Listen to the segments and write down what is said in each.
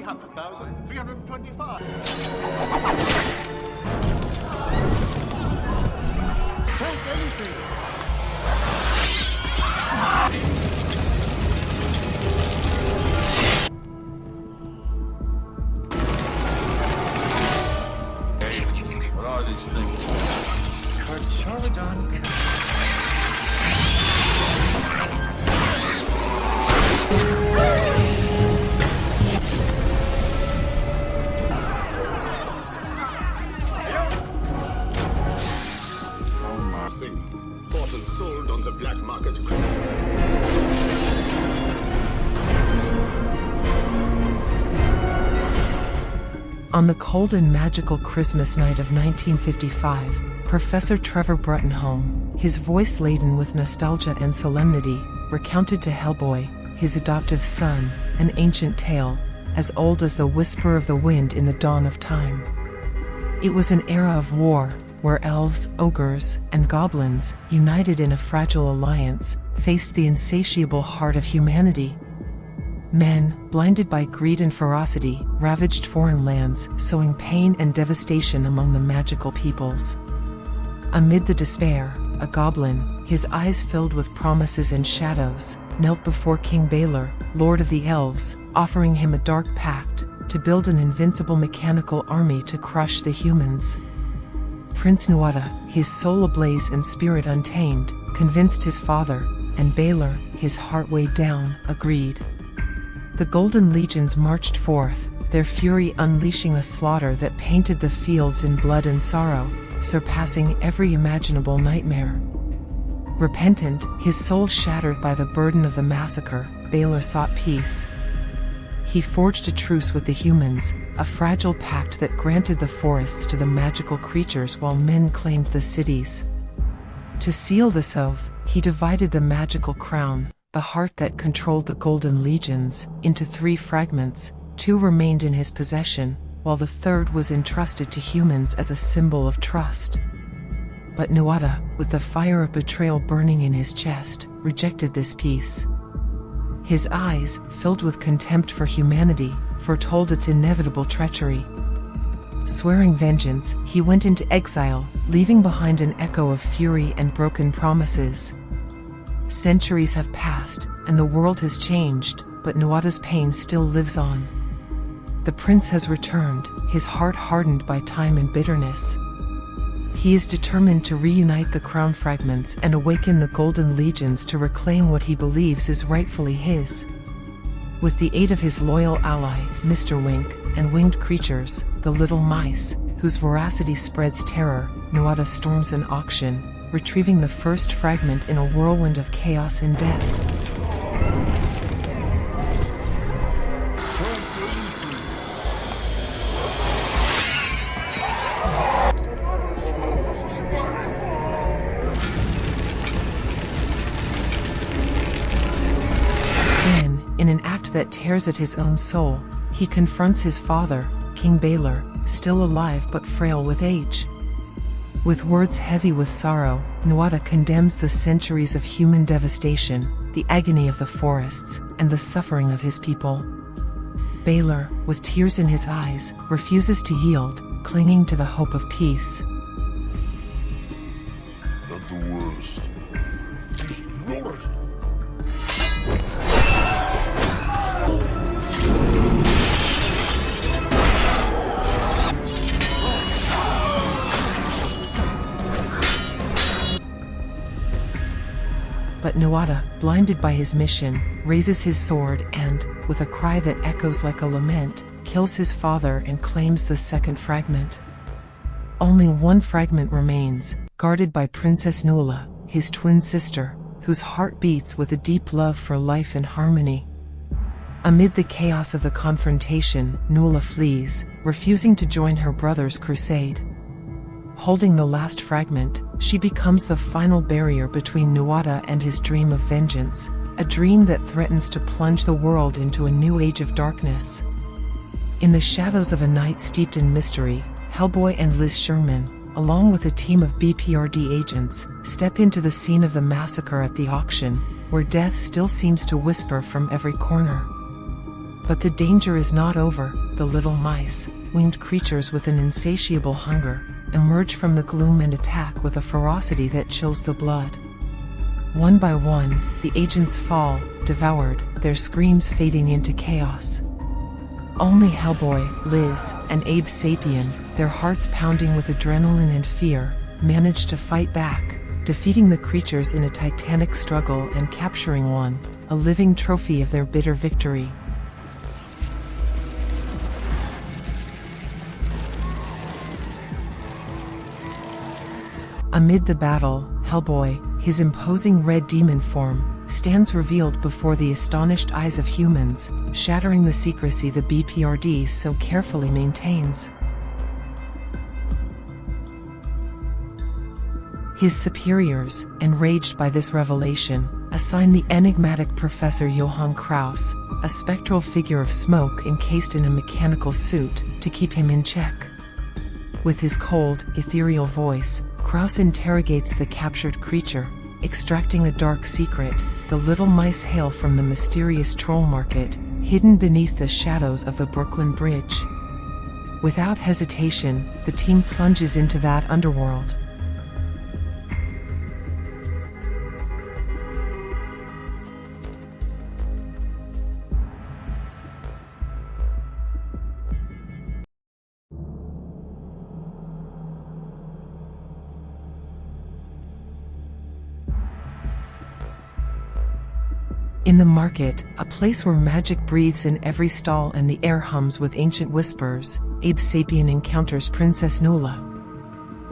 300,325. Take anything. What are these things? Carcharodon. Bought and sold on the black market. On the cold and magical Christmas night of 1955, Professor Trevor Bruttenholm, his voice laden with nostalgia and solemnity, recounted to Hellboy, his adoptive son, an ancient tale, as old as the whisper of the wind in the dawn of time. It was an era of war, where elves, ogres, and goblins, united in a fragile alliance, faced the insatiable heart of humanity. Men, blinded by greed and ferocity, ravaged foreign lands, sowing pain and devastation among the magical peoples. Amid the despair, a goblin, his eyes filled with promises and shadows, knelt before King Balor, Lord of the Elves, offering him a dark pact to build an invincible mechanical army to crush the humans. Prince Nuada, his soul ablaze and spirit untamed, convinced his father, and Balor, his heart weighed down, agreed. The Golden Legions marched forth, their fury unleashing a slaughter that painted the fields in blood and sorrow, surpassing every imaginable nightmare. Repentant, his soul shattered by the burden of the massacre, Balor sought peace. He forged a truce with the humans, a fragile pact that granted the forests to the magical creatures while men claimed the cities. To seal this oath, he divided the magical crown, the heart that controlled the Golden Legions, into 3 fragments. 2 remained in his possession, while the third was entrusted to humans as a symbol of trust. But Nuada, with the fire of betrayal burning in his chest, rejected this peace. His eyes, filled with contempt for humanity, foretold its inevitable treachery. Swearing vengeance, he went into exile, leaving behind an echo of fury and broken promises. Centuries have passed, and the world has changed, but Nuada's pain still lives on. The prince has returned, his heart hardened by time and bitterness. He is determined to reunite the crown fragments and awaken the Golden Legions to reclaim what he believes is rightfully his. With the aid of his loyal ally, Mr. Wink, and winged creatures, the little mice, whose voracity spreads terror, Nuada storms an auction, retrieving the first fragment in a whirlwind of chaos and death. In an act that tears at his own soul, he confronts his father, King Balor, still alive but frail with age. With words heavy with sorrow, Nuada condemns the centuries of human devastation, the agony of the forests, and the suffering of his people. Balor, with tears in his eyes, refuses to yield, clinging to the hope of peace. Not the worst. Destroy it. But Nuada, blinded by his mission, raises his sword and, with a cry that echoes like a lament, kills his father and claims the second fragment. Only 1 fragment remains, guarded by Princess Nuala, his twin sister, whose heart beats with a deep love for life and harmony. Amid the chaos of the confrontation, Nuala flees, refusing to join her brother's crusade. Holding the last fragment, she becomes the final barrier between Nuada and his dream of vengeance, a dream that threatens to plunge the world into a new age of darkness. In the shadows of a night steeped in mystery, Hellboy and Liz Sherman, along with a team of BPRD agents, step into the scene of the massacre at the auction, where death still seems to whisper from every corner. But the danger is not over. The little mice, winged creatures with an insatiable hunger, emerge from the gloom and attack with a ferocity that chills the blood. One by one, the agents fall, devoured, their screams fading into chaos. Only Hellboy, Liz, and Abe Sapien, their hearts pounding with adrenaline and fear, manage to fight back, defeating the creatures in a titanic struggle and capturing one, a living trophy of their bitter victory. Amid the battle, Hellboy, his imposing red demon form, stands revealed before the astonished eyes of humans, shattering the secrecy the BPRD so carefully maintains. His superiors, enraged by this revelation, assign the enigmatic Professor Johann Kraus, a spectral figure of smoke encased in a mechanical suit, to keep him in check. With his cold, ethereal voice, Kraus interrogates the captured creature, extracting a dark secret. The little mice hail from the mysterious troll market, hidden beneath the shadows of the Brooklyn Bridge. Without hesitation, the team plunges into that underworld. In the market, a place where magic breathes in every stall and the air hums with ancient whispers, Abe Sapien encounters Princess Nuala.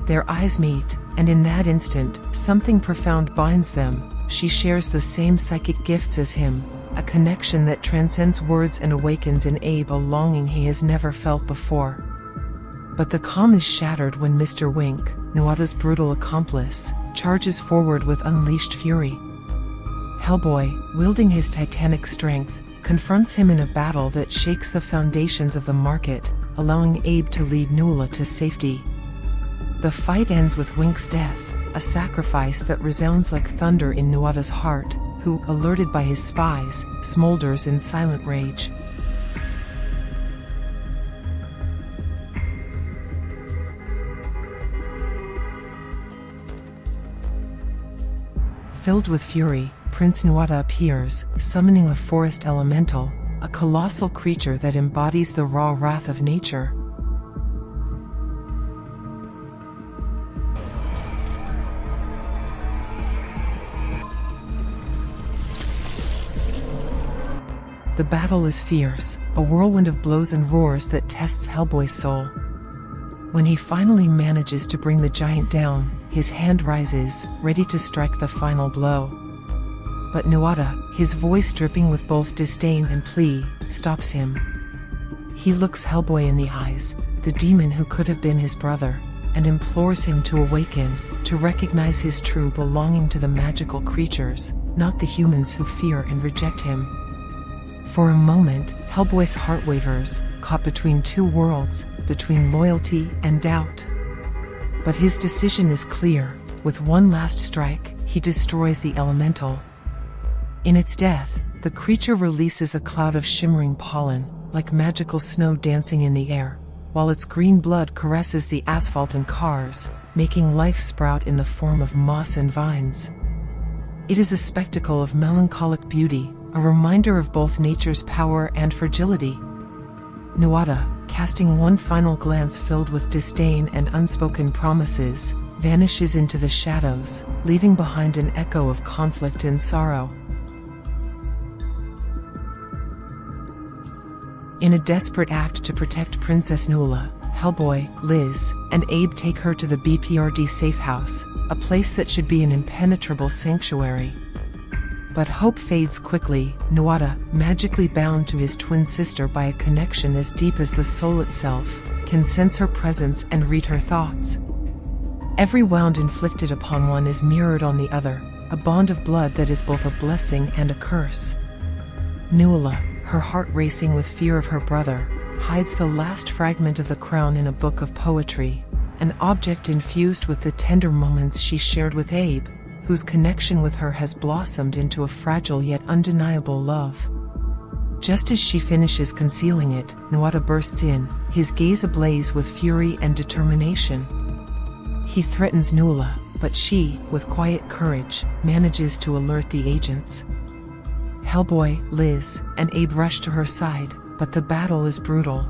Their eyes meet, and in that instant, something profound binds them. She shares the same psychic gifts as him, a connection that transcends words and awakens in Abe a longing he has never felt before. But the calm is shattered when Mr. Wink, Nuada's brutal accomplice, charges forward with unleashed fury. Hellboy, wielding his titanic strength, confronts him in a battle that shakes the foundations of the market, allowing Abe to lead Nuala to safety. The fight ends with Wink's death, a sacrifice that resounds like thunder in Nuada's heart, who, alerted by his spies, smolders in silent rage. Filled with fury, Prince Nuada appears, summoning a forest elemental, a colossal creature that embodies the raw wrath of nature. The battle is fierce, a whirlwind of blows and roars that tests Hellboy's soul. When he finally manages to bring the giant down, his hand rises, ready to strike the final blow. But Nuada, his voice dripping with both disdain and plea, stops him. He looks Hellboy in the eyes, the demon who could have been his brother, and implores him to awaken, to recognize his true belonging to the magical creatures, not the humans who fear and reject him. For a moment, Hellboy's heart wavers, caught between two worlds, between loyalty and doubt. But his decision is clear. With one last strike, he destroys the elemental. In its death, the creature releases a cloud of shimmering pollen, like magical snow dancing in the air, while its green blood caresses the asphalt and cars, making life sprout in the form of moss and vines. It is a spectacle of melancholic beauty, a reminder of both nature's power and fragility. Nuada, casting one final glance filled with disdain and unspoken promises, vanishes into the shadows, leaving behind an echo of conflict and sorrow. In a desperate act to protect Princess Nuala, Hellboy, Liz, and Abe take her to the BPRD safe house, a place that should be an impenetrable sanctuary. But hope fades quickly. Nuada, magically bound to his twin sister by a connection as deep as the soul itself, can sense her presence and read her thoughts. Every wound inflicted upon one is mirrored on the other, a bond of blood that is both a blessing and a curse. Nuala, her heart racing with fear of her brother, hides the last fragment of the crown in a book of poetry, an object infused with the tender moments she shared with Abe, whose connection with her has blossomed into a fragile yet undeniable love. Just as she finishes concealing it, Nuada bursts in, his gaze ablaze with fury and determination. He threatens Nuala, but she, with quiet courage, manages to alert the agents. Hellboy, Liz, and Abe rush to her side, but the battle is brutal.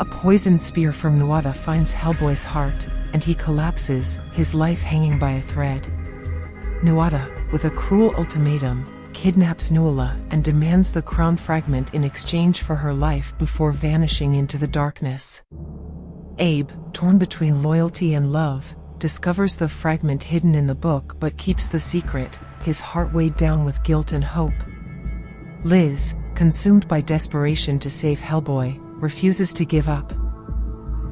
A poisoned spear from Nuada finds Hellboy's heart, and he collapses, his life hanging by a thread. Nuada, with a cruel ultimatum, kidnaps Nuala and demands the crown fragment in exchange for her life before vanishing into the darkness. Abe, torn between loyalty and love, discovers the fragment hidden in the book but keeps the secret, his heart weighed down with guilt and hope. Liz, consumed by desperation to save Hellboy, refuses to give up.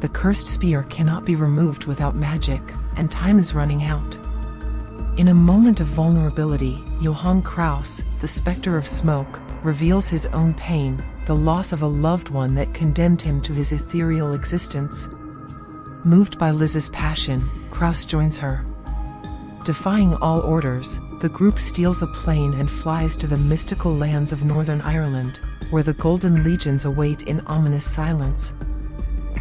The cursed spear cannot be removed without magic, and time is running out. In a moment of vulnerability, Johann Kraus, the specter of smoke, reveals his own pain, the loss of a loved one that condemned him to his ethereal existence. Moved by Liz's passion, Kraus joins her. Defying all orders, the group steals a plane and flies to the mystical lands of Northern Ireland, where the Golden Legions await in ominous silence.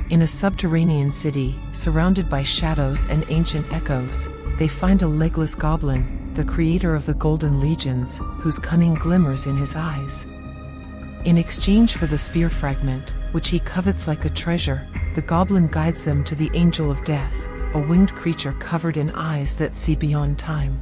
In a subterranean city, surrounded by shadows and ancient echoes, they find a legless goblin, the creator of the Golden Legions, whose cunning glimmers in his eyes. In exchange for the spear fragment, which he covets like a treasure, the goblin guides them to the Angel of Death, a winged creature covered in eyes that see beyond time.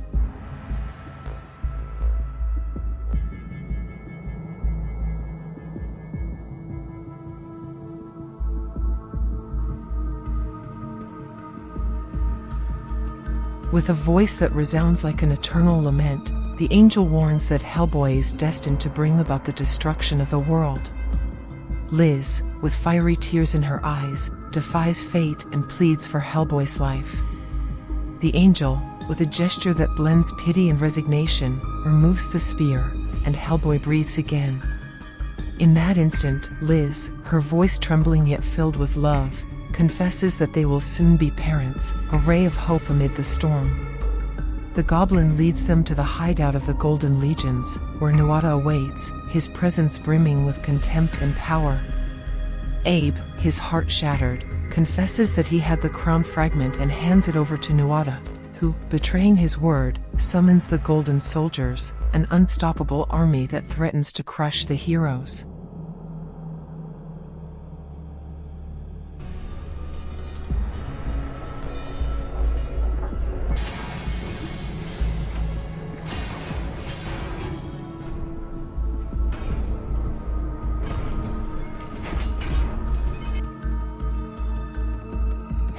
With a voice that resounds like an eternal lament, the angel warns that Hellboy is destined to bring about the destruction of the world. Liz, with fiery tears in her eyes, defies fate and pleads for Hellboy's life. The angel, with a gesture that blends pity and resignation, removes the spear, and Hellboy breathes again. In that instant, Liz, her voice trembling yet filled with love, confesses that they will soon be parents, a ray of hope amid the storm. The goblin leads them to the hideout of the Golden Legions, where Nuada awaits, his presence brimming with contempt and power. Abe, his heart shattered, confesses that he had the crown fragment and hands it over to Nuada, who, betraying his word, summons the Golden Soldiers, an unstoppable army that threatens to crush the heroes.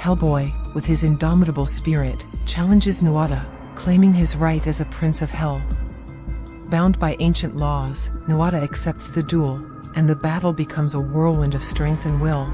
Hellboy, with his indomitable spirit, challenges Nuada, claiming his right as a prince of hell. Bound by ancient laws, Nuada accepts the duel, and the battle becomes a whirlwind of strength and will.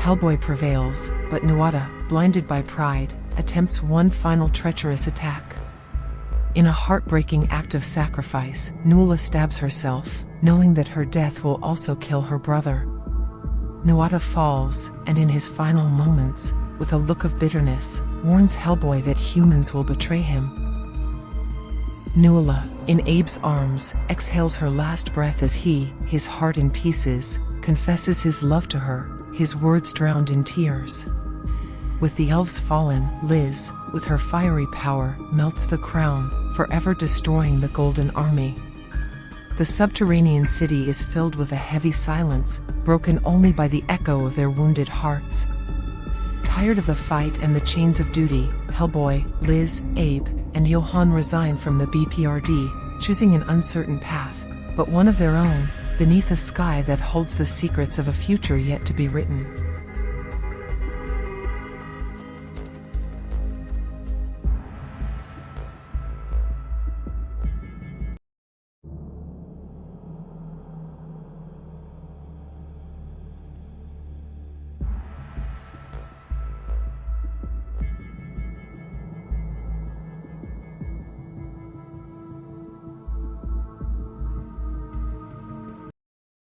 Hellboy prevails, but Nuada, blinded by pride, attempts one final treacherous attack. In a heartbreaking act of sacrifice, Nuala stabs herself, knowing that her death will also kill her brother. Nuada falls, and in his final moments, with a look of bitterness, warns Hellboy that humans will betray him. Nuala, in Abe's arms, exhales her last breath as he, his heart in pieces, confesses his love to her, his words drowned in tears. With the elves fallen, Liz, with her fiery power, melts the crown, forever destroying the Golden Army. The subterranean city is filled with a heavy silence, broken only by the echo of their wounded hearts. Tired of the fight and the chains of duty, Hellboy, Liz, Abe, and Johann resign from the BPRD, choosing an uncertain path, but one of their own, beneath a sky that holds the secrets of a future yet to be written.